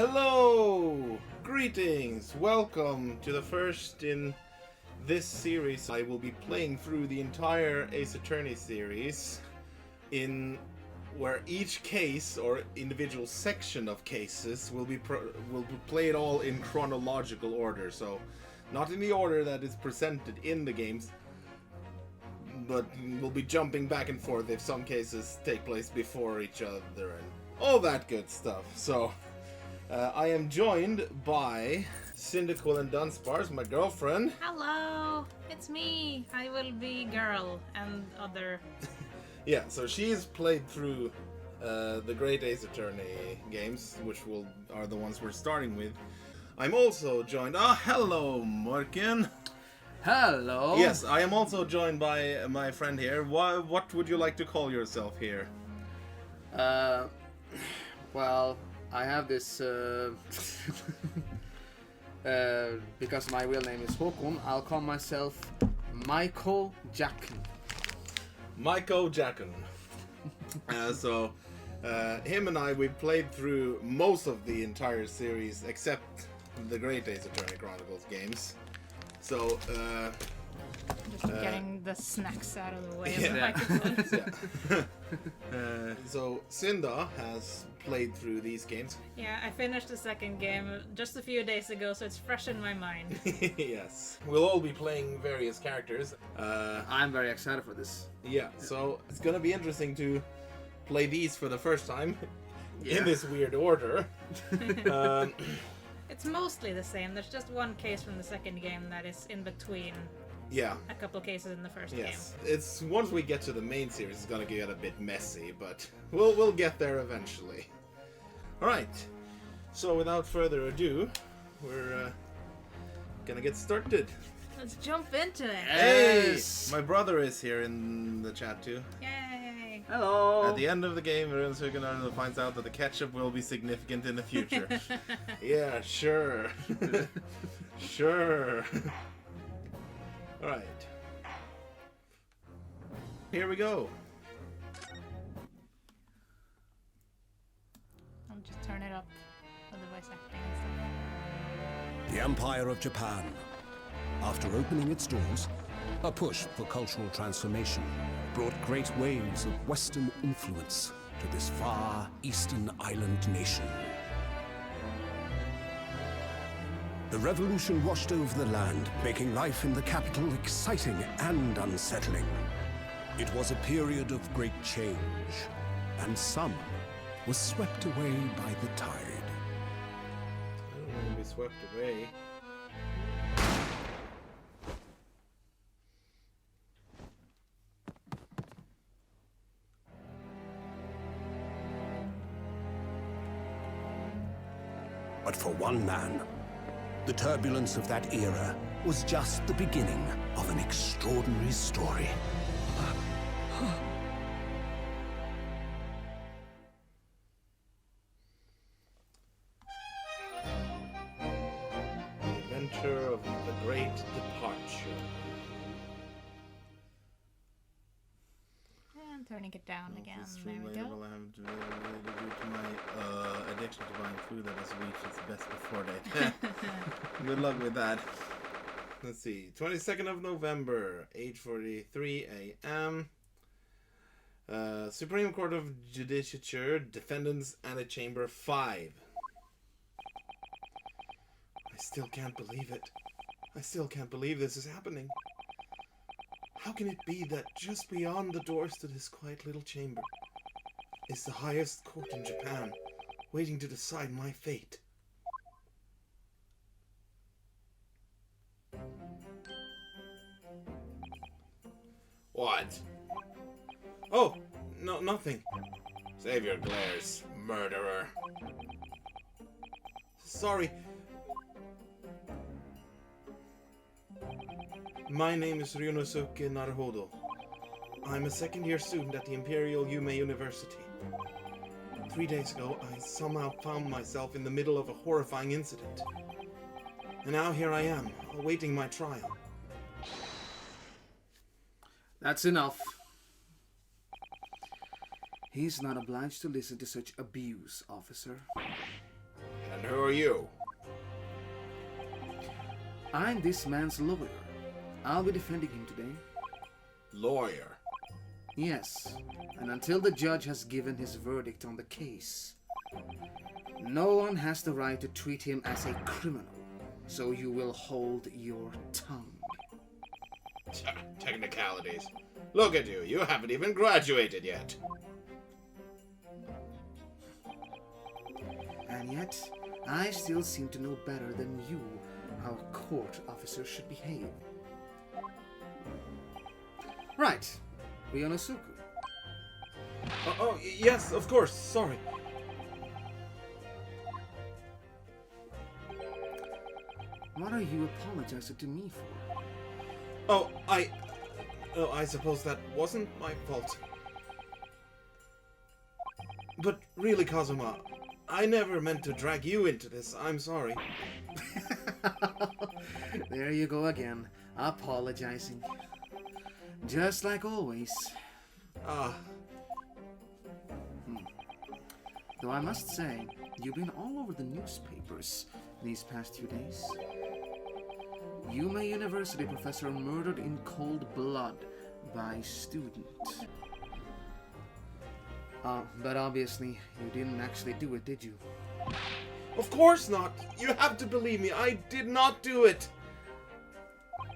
Hello! Greetings! Welcome to the first in this series. I will be playing through the entire Ace Attorney series in where each case or individual section of cases will be played all in chronological order. So, not in the order that is presented in the games, but we'll be jumping back and forth if some cases take place before each other and all that good stuff. So, I am joined by Syndical and Dunspars, my girlfriend. Hello, it's me. I will be girl and other. Yeah, so she's played through the Great Ace Attorney games, which are the ones we're starting with. I'm also joined. Hello, Morgan. Hello. Yes, I am also joined by my friend here. What would you like to call yourself here? Well, I have this because my real name is Håkon. I'll call myself Michael Jackson. Michael Jackson. So, him and I, we've played through most of the entire series except the Great Ace Attorney Chronicles games. So, Just getting the snacks out of the way of yeah. the microphone. So Cinda has played through these games. Yeah, I finished the second game just a few days ago, so it's fresh in my mind. Yes. We'll all be playing various characters. I'm very excited for this. Yeah, so it's gonna be interesting to play these for the first time Yeah. in this weird order. It's mostly the same. There's just one case from the second game that is in between Yeah. a couple cases in the first Yes. It's once we get to the main series, it's gonna get a bit messy, but we'll get there eventually. All right. So without further ado, we're gonna get started. game. Let's jump into it. Yes. Hey, my brother is here in the chat too. Yay! Hello. At the end of the game, Runesugan finds out that the ketchup will be significant in the future. Yeah, sure. Sure. Alright. Here we go. I'll just turn it up for the voice acting and stuff. The Empire of Japan. After opening its doors, a push for cultural transformation brought great waves of Western influence to this far eastern island nation. The revolution washed over the land, making life in the capital exciting and unsettling. It was a period of great change, and some was swept away by the tide. I don't want to be swept away. But for one man, the turbulence of that era was just the beginning of an extraordinary story. The Adventure of the Great Departure. And turning it down again. There we Later, go. will have to due to my addiction to buying food that has reached its best before date. Good luck with that. Let's see. 22nd of November, 8:43 a.m. Supreme Court of Judicature, Defendants Antechamber 5. I still can't believe it. I still can't believe this is happening. How can it be that just beyond the doors to this quiet little chamber is the highest court in Japan, waiting to decide my fate? What? Oh, no, nothing. Save your glares, murderer. Sorry. My name is Ryonosuke Naruhodo. I'm a second-year student at the Imperial Yume University. 3 days ago, I somehow found myself in the middle of a horrifying incident. And now here I am, awaiting my trial. That's enough. He's not obliged to listen to such abuse, officer. And who are you? I'm this man's lawyer. I'll be defending him today. Lawyer. Yes, and until the judge has given his verdict on the case, no one has the right to treat him as a criminal, so you will hold your tongue. Technicalities. Look at you, you haven't even graduated yet. And yet, I still seem to know better than you how a court officer should behave. Right, Ryonosuke. Yes, of course, sorry. What are you apologizing to me for? Oh, I suppose that wasn't my fault. But really, Kazuma, I never meant to drag you into this. I'm sorry. There you go again, apologizing. Just like always. Though I must say, you've been all over the newspapers these past few days. Yuma University professor murdered in cold blood by student. But obviously, you didn't actually do it, did you? Of course not! You have to believe me, I did not do it!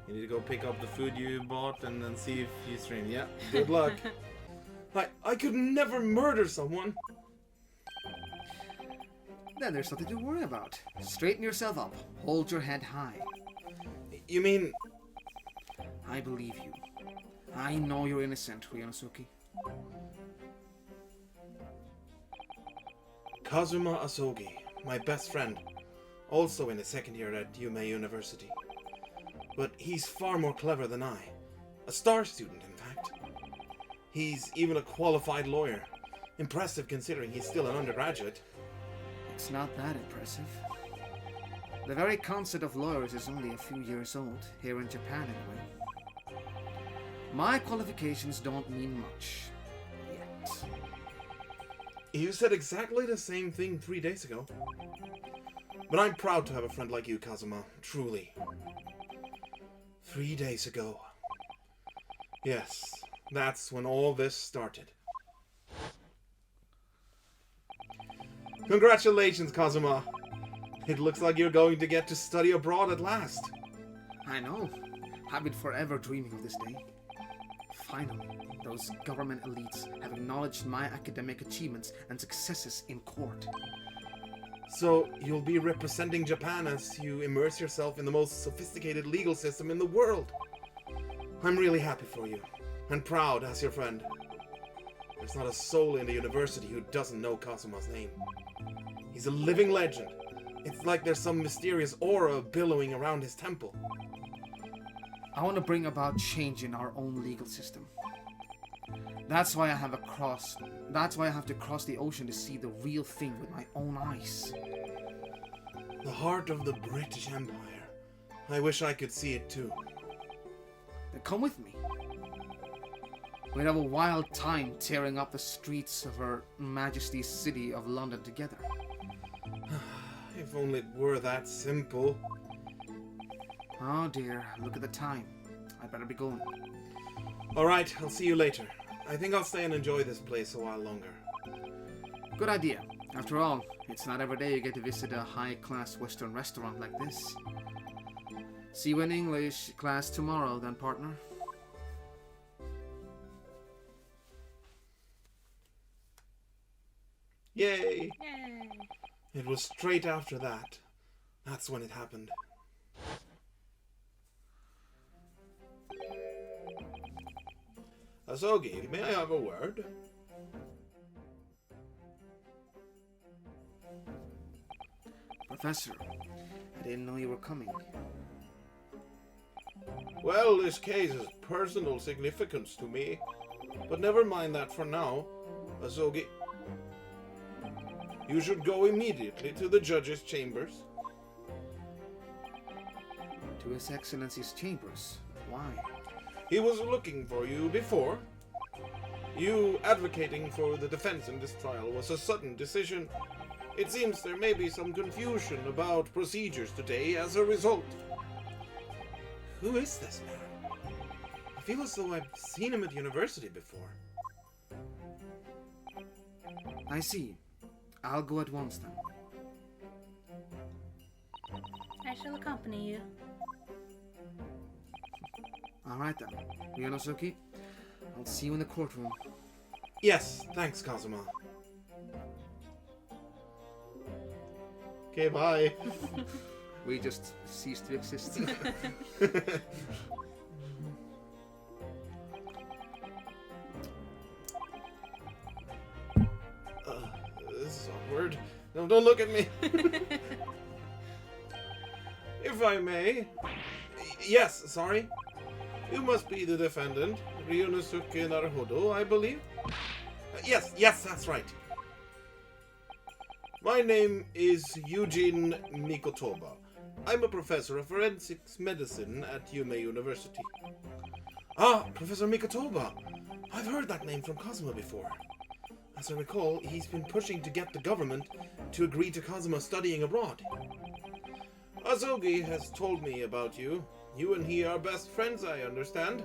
You need to go pick up the food you bought and then see if you stream. Yeah, good luck. I could never murder someone. Then there's nothing to worry about. Straighten yourself up. Hold your head high. You mean... I believe you. I know you're innocent, Ryonosuke. Kazuma Asogi, my best friend. Also in his second year at Yuma University. But he's far more clever than I. A star student, in fact. He's even a qualified lawyer. Impressive considering he's still an undergraduate. It's not that impressive. The very concept of lawyers is only a few years old, here in Japan anyway. My qualifications don't mean much. Yet. You said exactly the same thing 3 days ago. But I'm proud to have a friend like you, Kazuma. Truly. 3 days ago. Yes, that's when all this started. Congratulations, Kazuma. It looks like you're going to get to study abroad at last. I know. I've been forever dreaming of this day. Finally, those government elites have acknowledged my academic achievements and successes in court. So, you'll be representing Japan as you immerse yourself in the most sophisticated legal system in the world. I'm really happy for you, and proud as your friend. There's not a soul in the university who doesn't know Kazuma's name. He's a living legend. It's like there's some mysterious aura billowing around his temple. I want to bring about change in our own legal system. That's why I have to cross the ocean to see the real thing with my own eyes. The heart of the British Empire. I wish I could see it too. Then come with me. We'd have a wild time tearing up the streets of Her Majesty's City of London together. If only it were that simple. Oh dear, look at the time. I better be going. Alright, I'll see you later. I think I'll stay and enjoy this place a while longer. Good idea. After all, it's not every day you get to visit a high-class Western restaurant like this. See you in English class tomorrow, then, partner. Yay! Yay. It was straight after that. That's when it happened. Asogi, may I have a word? Professor, I didn't know you were coming. Well, this case has personal significance to me. But never mind that for now. Asogi, you should go immediately to the judge's chambers. To His Excellency's chambers. Why? He was looking for you before. You advocating for the defense in this trial was a sudden decision. It seems there may be some confusion about procedures today as a result. Who is this man? I feel as though I've seen him at university before. I see. I'll go at once then. I shall accompany you. Alright then. Ryunosuke, I'll see you in the courtroom. Yes, thanks, Kazuma. Okay, bye. We just cease to exist. This is awkward. No, don't look at me. If I may. Yes, sorry. You must be the defendant, Ryunosuke Naruhodo, I believe. Yes, that's right. My name is Eugene Mikotoba. I'm a professor of forensics medicine at Yume University. Ah, Professor Mikotoba. I've heard that name from Kazuma before. As I recall, he's been pushing to get the government to agree to Kazuma studying abroad. Azogi has told me about you. You and he are best friends, I understand.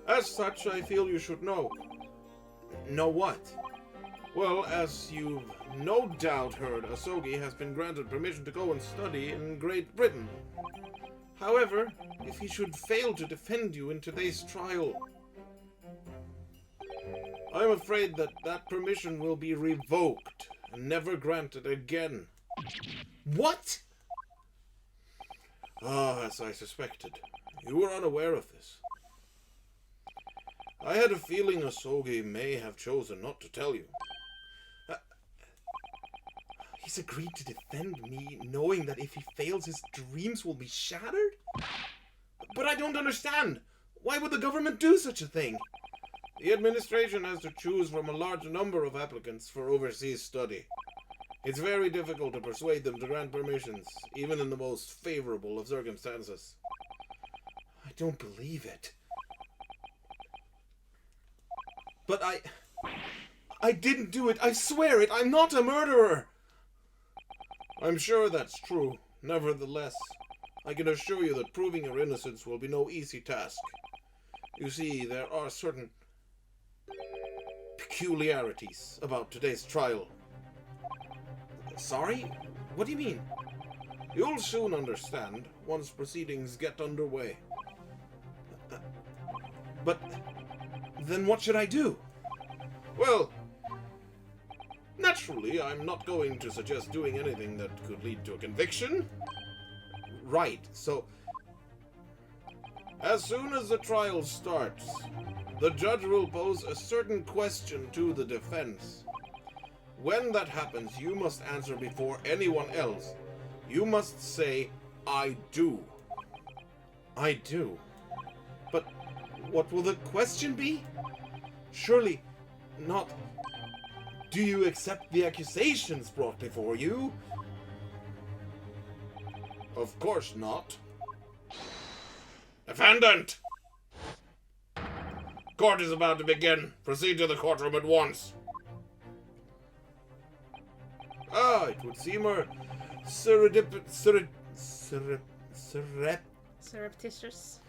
As such, I feel you should know. Know what? Well, as you've no doubt heard, Asogi has been granted permission to go and study in Great Britain. However, if he should fail to defend you in today's trial, I'm afraid that permission will be revoked and never granted again. What? Ah, as I suspected. You were unaware of this. I had a feeling Asogi may have chosen not to tell you. He's agreed to defend me, knowing that if he fails, his dreams will be shattered? But I don't understand. Why would the government do such a thing? The administration has to choose from a large number of applicants for overseas study. It's very difficult to persuade them to grant permissions, even in the most favorable of circumstances. I don't believe it. But I didn't do it. I swear it. I'm not a murderer. I'm sure that's true. Nevertheless, I can assure you that proving your innocence will be no easy task. You see, there are certain peculiarities about today's trial. Sorry? What do you mean? You'll soon understand once proceedings get underway. But then what should I do? Well, naturally, I'm not going to suggest doing anything that could lead to a conviction. Right, so as soon as the trial starts, the judge will pose a certain question to the defense. When that happens, you must answer before anyone else. You must say, I do. I do. But what will the question be? Surely not, do you accept the accusations brought before you? Of course not. Defendant! Court is about to begin. Proceed to the courtroom at once. Ah, it would seem our Surreptitious.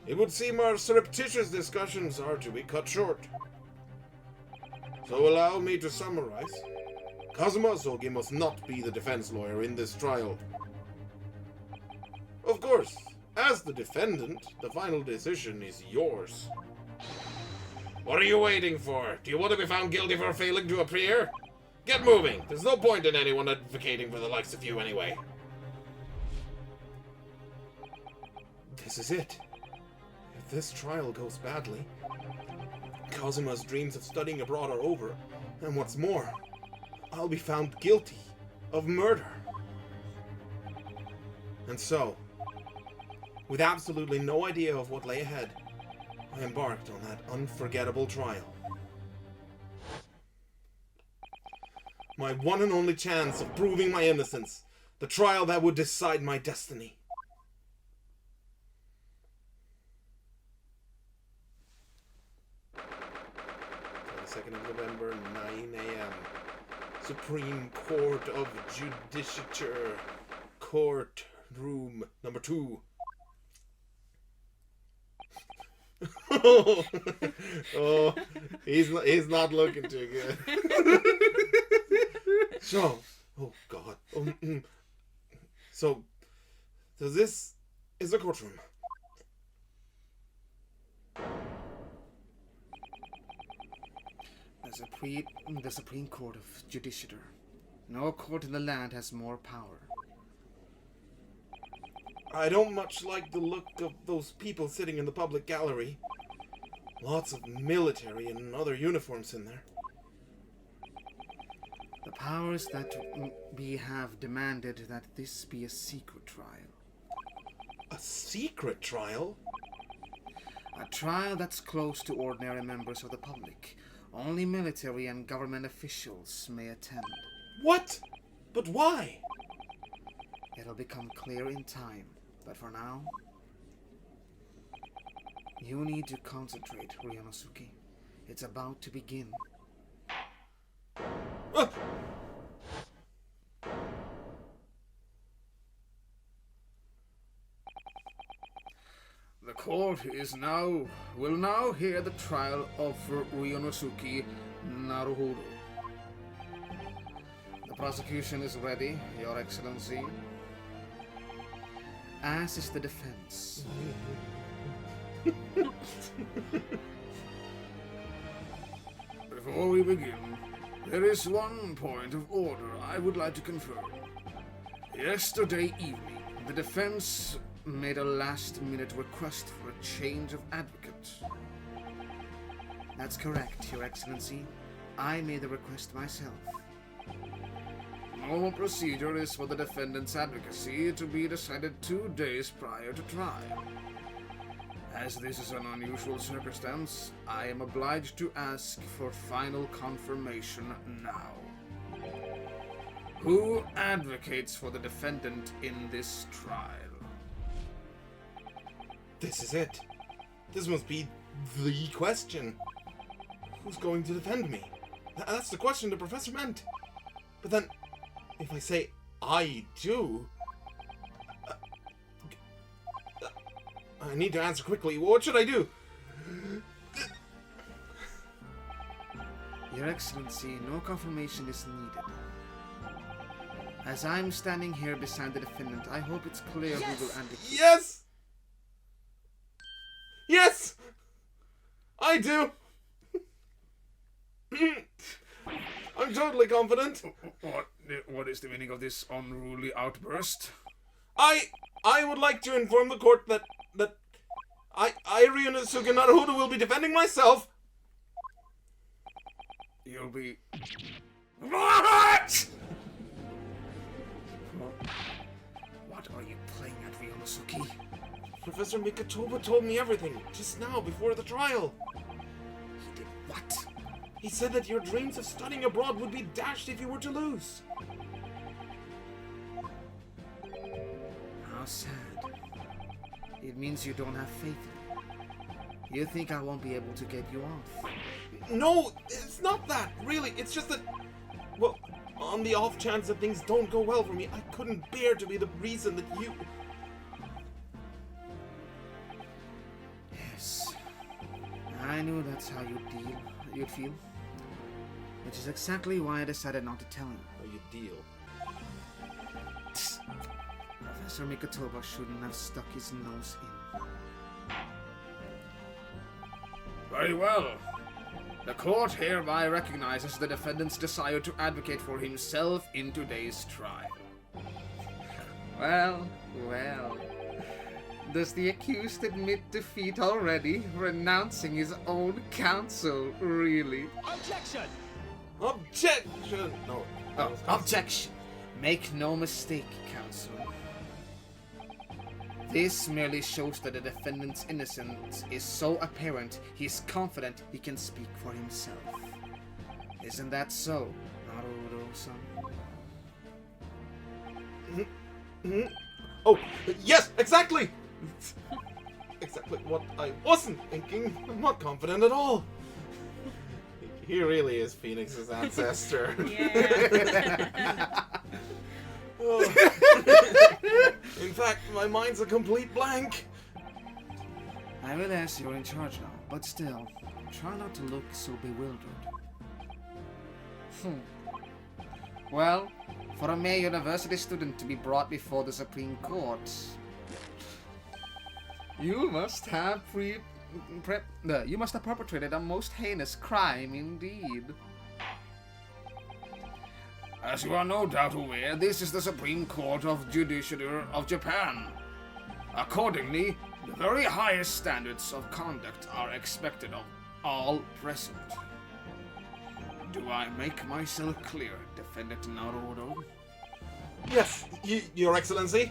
It would seem our surreptitious discussions are to be cut short. So allow me to summarize. Kazuma Asogi must not be the defense lawyer in this trial. Of course, as the defendant, the final decision is yours. What are you waiting for? Do you want to be found guilty for failing to appear? Get moving. There's no point in anyone advocating for the likes of you anyway. This is it. If this trial goes badly, Kazuma's dreams of studying abroad are over, and what's more, I'll be found guilty of murder. And so, with absolutely no idea of what lay ahead, I embarked on that unforgettable trial. My one and only chance of proving my innocence, the trial that would decide my destiny. 22nd of November, 9 a.m. Supreme Court of Judicature, Court Room number 2. Oh, he's not looking too good. So, oh God. So this is a courtroom. The Supreme Court of Judicature. No court in the land has more power. I don't much like the look of those people sitting in the public gallery. Lots of military and other uniforms in there. The powers that we have demanded that this be a secret trial. A secret trial? A trial that's closed to ordinary members of the public. Only military and government officials may attend. What? But why? It'll become clear in time, but for now, you need to concentrate, Ryunosuke. It's about to begin. The court will now hear the trial of Ryunosuke Naruhodo. The prosecution is ready, Your Excellency. As is the defense. Before we begin, there is one point of order I would like to confirm. Yesterday evening, the defense made a last-minute request for a change of advocate. That's correct, Your Excellency. I made the request myself. Normal procedure is for the defendant's advocacy to be decided 2 days prior to trial. As this is an unusual circumstance, I am obliged to ask for final confirmation now. Who advocates for the defendant in this trial? This is it. This must be the question. Who's going to defend me? That's the question the professor meant. But then, if I say I do... I need to answer quickly. What should I do? Your Excellency, no confirmation is needed. As I'm standing here beside the defendant, I hope it's clear who will advocate. Yes! Yes! I do! I'm totally confident. What is the meaning of this unruly outburst? I would like to inform the court that I, Ryunosuke Naruhodo, will be defending myself. You'll be... What? What are you playing at, Ryunosuke? Professor Mikatoba told me everything just now before the trial. He did what? He said that your dreams of studying abroad would be dashed if you were to lose. How sad. It means you don't have faith in me. You think I won't be able to get you off? No, it's not that, really. It's just that, well, on the off chance that things don't go well for me, I couldn't bear to be the reason that you... Yes. I knew that's how you'd feel. Which is exactly why I decided not to tell you. How you deal. Professor Mikatoba shouldn't have stuck his nose in. Very well. The court hereby recognizes the defendant's desire to advocate for himself in today's trial. Well. Does the accused admit defeat already, renouncing his own counsel, really? Objection! Objection! No. Objection! Make no mistake, counsel. This merely shows that the defendant's innocence is so apparent he's confident he can speak for himself. Isn't that so, Naruhodo-san? Oh, yes, exactly! Exactly what I wasn't thinking. I'm not confident at all. He really is Phoenix's ancestor. Yeah. Oh. In fact, my mind's a complete blank. I realize you're in charge now, but still, try not to look so bewildered. Well, for a mere university student to be brought before the Supreme Court, you must have perpetrated a most heinous crime indeed. As you are no doubt aware, this is the Supreme Court of Judiciary of Japan. Accordingly, the very highest standards of conduct are expected of all present. Do I make myself clear, Defendant Naruto? Yes, Your Excellency.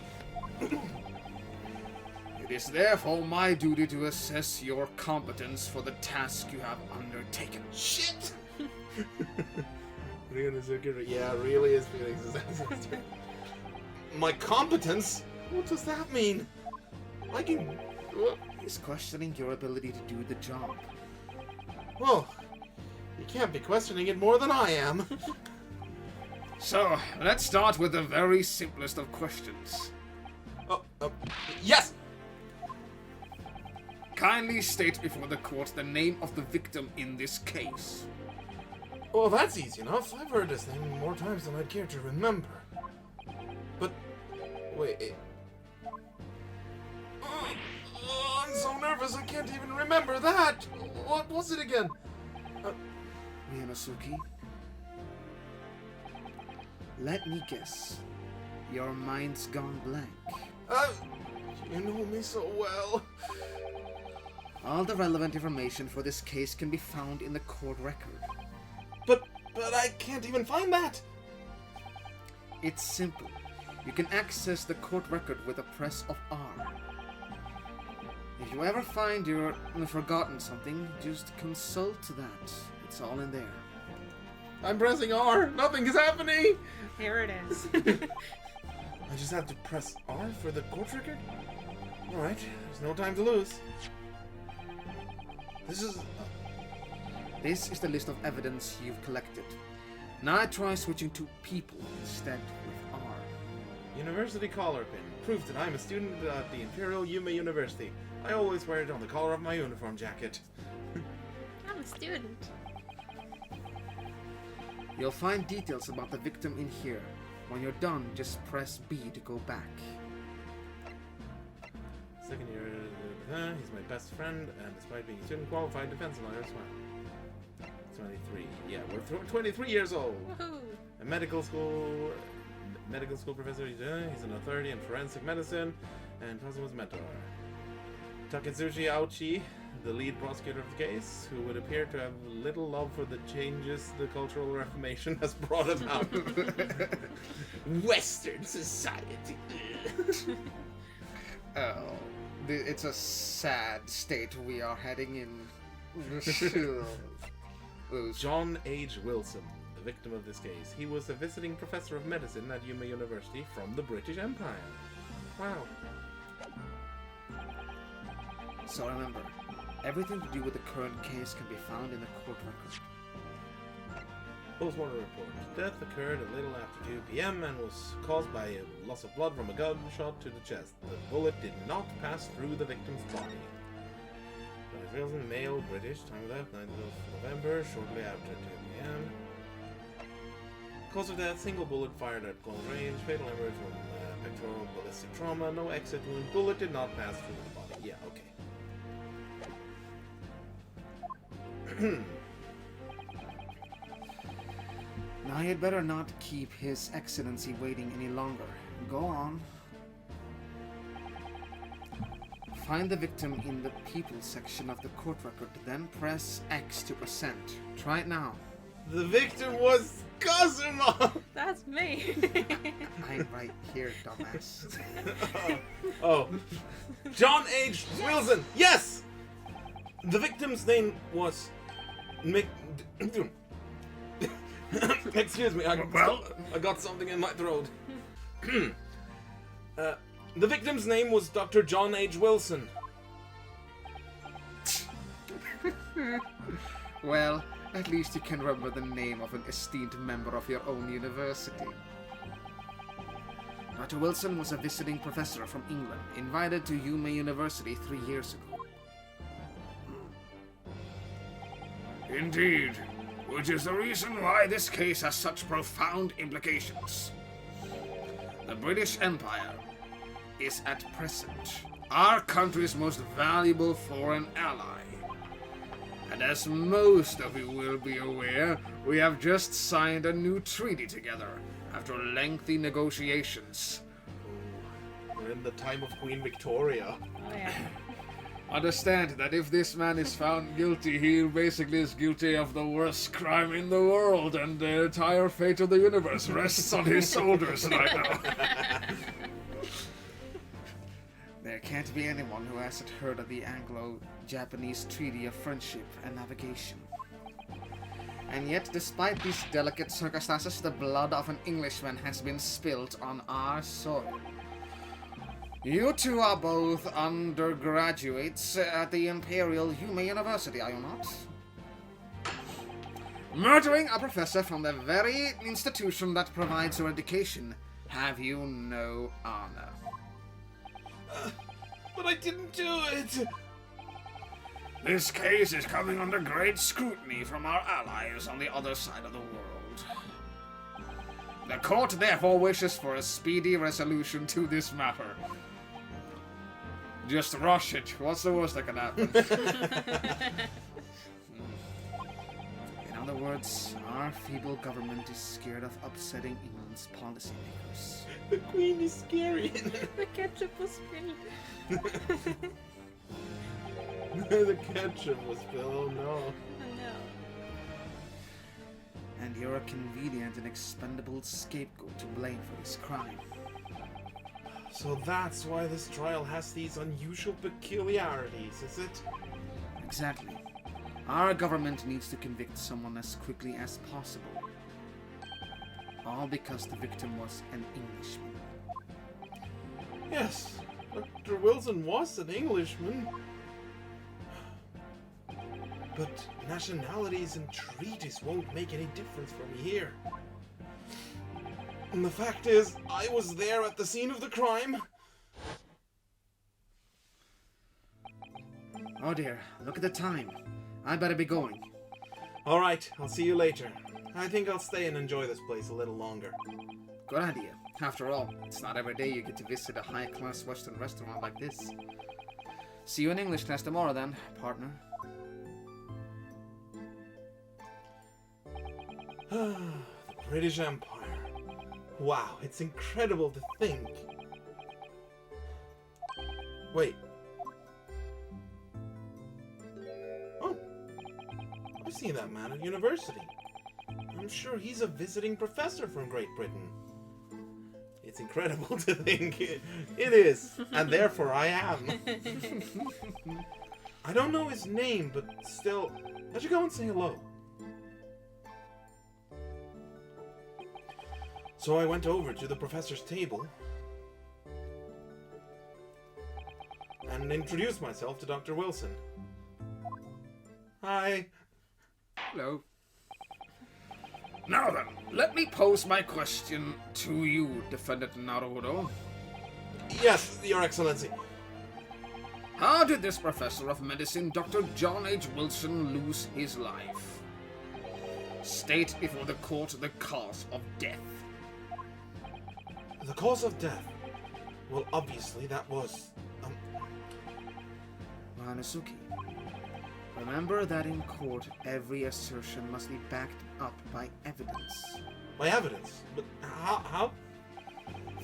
It is therefore my duty to assess your competence for the task you have undertaken. Shit! Yeah, really is Phoenix's ancestor. My competence? What does that mean? I can... He's questioning your ability to do the job. Well, you can't be questioning it more than I am. So, let's start with the very simplest of questions. Yes! Kindly state before the court the name of the victim in this case. Well, that's easy enough. I've heard this name more times than I'd care to remember. But, wait... I'm so nervous I can't even remember that! What was it again? Ryunosuke, let me guess. Your mind's gone blank. You know me so well. All the relevant information for this case can be found in the court record. But I can't even find that! It's simple. You can access the court record with a press of R. If you ever find you've forgotten something, just consult that. It's all in there. I'm pressing R! Nothing is happening! Here it is. I just have to press R for the court record? Alright, there's no time to lose. This is the list of evidence you've collected. Now try switching to people instead with R. University collar pin. Proof that I'm a student at the Imperial Yume University. I always wear it on the collar of my uniform jacket. I'm a student. You'll find details about the victim in here. When you're done, just press B to go back. Second year, he's my best friend, and despite being a student, qualified defense lawyer as well. 23. Yeah, we're 23 years old. Woohoo! A medical school professor. He's an authority in forensic medicine, and Kazuma's mentor. Taketsuchi Aochi, the lead prosecutor of the case, who would appear to have little love for the changes the Cultural Reformation has brought about. Western society. Oh, it's a sad state we are heading in. John H. Wilson, the victim of this case. He was a visiting professor of medicine at Yume University from the British Empire. Wow. So remember, everything to do with the current case can be found in the court record. Postmortem report. Death occurred a little after 2 p.m. and was caused by a loss of blood from a gunshot to the chest. The bullet did not pass through the victim's body. Wilson, male, British, time of death, 9th of November, shortly after 2 p.m. Cause of death, single bullet fired at close range, fatal hemorrhage from pectoral ballistic trauma, no exit wound, bullet did not pass through the body. Yeah, okay. Now you'd better not keep His Excellency waiting any longer. Go on. Find the victim in the people section of the court record, then press X to present. Try it now. The victim was Kazuma! That's me. I'm right here, dumbass. Oh. John H. Wilson! Yes! The victim's name was... Excuse me, I got something in my throat. The victim's name was Dr. John H. Wilson. Well, At least you can remember the name of an esteemed member of your own university. Dr. Wilson was a visiting professor from England, invited to Yuma University 3 years ago. Indeed, which is the reason why this case has such profound implications. The British Empire is at present our country's most valuable foreign ally. And as most of you will be aware, we have just signed a new treaty together after lengthy negotiations. We're in the time of Queen Victoria. Oh yeah. Understand that if this man is found guilty, he basically is guilty of the worst crime in the world, and the entire fate of the universe rests on his shoulders right now. There can't be anyone who hasn't heard of the Anglo-Japanese Treaty of Friendship and Navigation. And yet, despite these delicate circumstances, the blood of an Englishman has been spilt on our soil. You two are both undergraduates at the Imperial Yuma University, are you not? Murdering a professor from the very institution that provides your education, have you no honor? But I didn't do it! This case is coming under great scrutiny from our allies on the other side of the world. The court therefore wishes for a speedy resolution to this matter. Just rush it. What's the worst that can happen? In other words, our feeble government is scared of upsetting England's policymakers. The Queen is scary. The ketchup was spilled. The ketchup was spilled, oh no. Oh no. And you're a convenient and expendable scapegoat to blame for this crime. So that's why this trial has these unusual peculiarities, is it? Exactly. Our government needs to convict someone as quickly as possible. All because the victim was an Englishman. Yes, Dr. Wilson was an Englishman. But nationalities and treaties won't make any difference for me here. And the fact is, I was there at the scene of the crime. Oh dear, look at the time. I better be going. Alright, I'll see you later. I think I'll stay and enjoy this place a little longer. Good idea. After all, it's not every day you get to visit a high-class Western restaurant like this. See you in English class tomorrow then, partner. The British Empire. Wow, it's incredible to think. Wait. Oh. I've seen that man at university. I'm sure he's a visiting professor from Great Britain. It's incredible to think. It is. And therefore I am. I don't know his name, but still, I should go and say hello. So I went over to the professor's table and introduced myself to Dr. Wilson. Hi. Hello. Now then, let me pose my question to you, Defendant Naruto. Yes, Your Excellency. How did this professor of medicine, Dr. John H. Wilson, lose his life? State before the court the cause of death. The cause of death? Well, obviously that was... Ranosuke, remember that in court, every assertion must be backed up by evidence. By evidence? But how?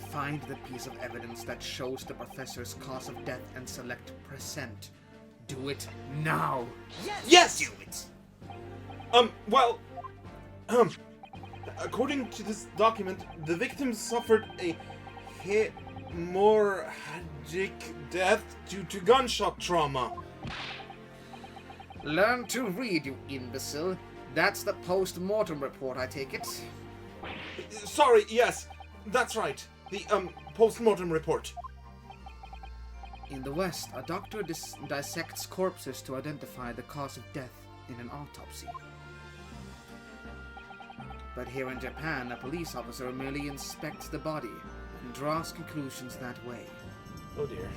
Find the piece of evidence that shows the professor's cause of death and select present. Do it now. Yes! Do it. Well... According to this document, the victim suffered a hemorrhagic death due to gunshot trauma. Learn to read, you imbecile. That's the post-mortem report, I take it. Sorry, yes, that's right. The, post-mortem report. In the West, a doctor dissects corpses to identify the cause of death in an autopsy. But here in Japan, a police officer merely inspects the body and draws conclusions that way. Oh dear.